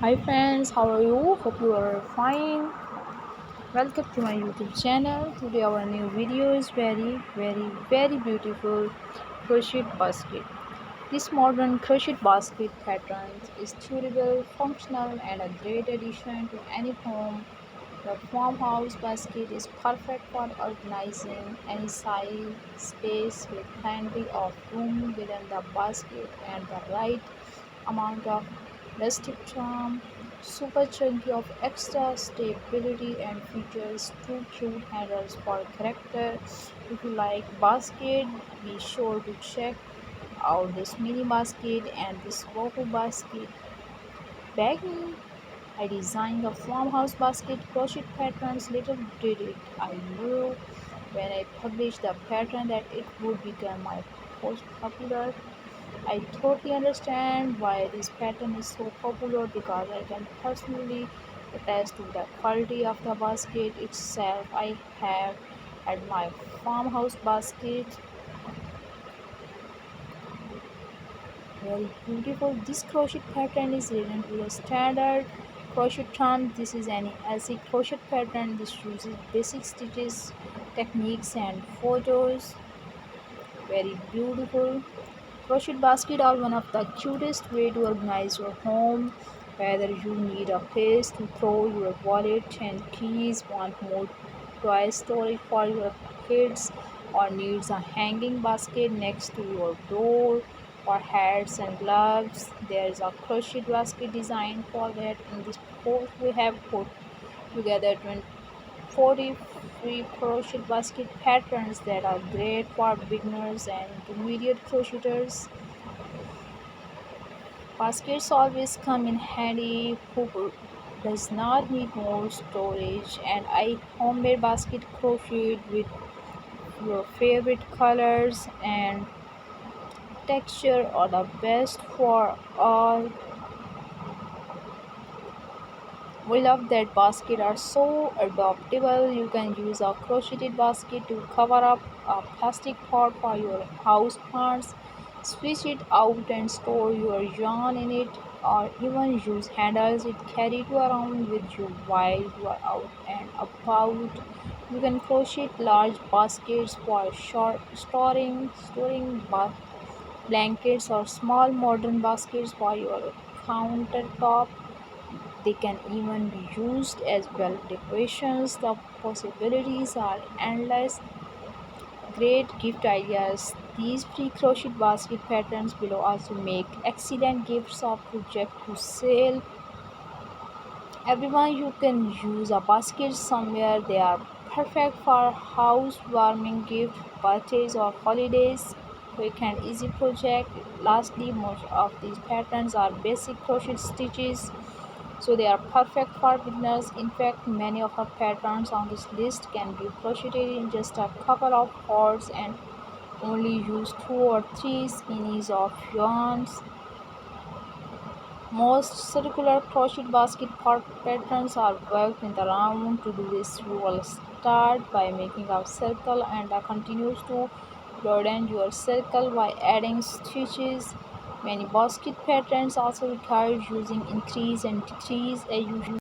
Hi friends, how are you? Hope you are fine. Welcome to my YouTube channel. Today our new video is very beautiful crochet basket. This modern crochet basket pattern is durable, functional and a great addition to any home. The farmhouse basket is perfect for organizing any size space with plenty of room within the basket and the right amount of rustic charm. Super chunky of extra stability and features two cute handles for character. If you like basket, be sure to check out this mini basket and this boho basket. Baggy, I designed the farmhouse basket crochet patterns. Little did it I knew when I published the pattern that it would become my most popular. I totally understand why this pattern is so popular because I can personally attest to the quality of the basket itself. I have had my farmhouse basket very beautiful. This crochet pattern is written to the standard crochet trend. This is an easy crochet pattern. This uses basic stitches, techniques and photos. Very beautiful. Crochet basket are one of the cutest way to organize your home. Whether you need a place to throw your wallet and keys, want more toy storage for your kids, or needs a hanging basket next to your door for hats and gloves, there is a crochet basket design for that. In this post, we have put together 40 free crochet basket patterns that are great for beginners and intermediate crocheters. Baskets always come in handy. Who does not need more storage? And I homemade basket crocheted with your favorite colors and texture are the best for all. We love that baskets are so adaptable. You can use a crocheted basket to cover up a plastic pot for your house plants, switch it out and store your yarn in it, or even use handles it carry it around with you while you are out and about. You can crochet large baskets for storing blankets or small modern baskets for your countertop. They can even be used as well decorations. The possibilities are endless. Great gift ideas. These free crochet basket patterns below also make excellent gifts of project to sale. Everyone, you can use a basket somewhere. They are perfect for housewarming gift, birthdays or holidays. Quick and easy project. Lastly, most of these patterns are basic crochet stitches, so they are perfect for beginners. In fact, many of our patterns on this list can be crocheted in just a couple of hours and only use 2 or 3 skeins of yarns. Most circular crochet basket patterns are worked in the round. To do this, you will start by making a circle and continues to broaden your circle by adding stitches. Many basket patterns also require using increase and decrease as you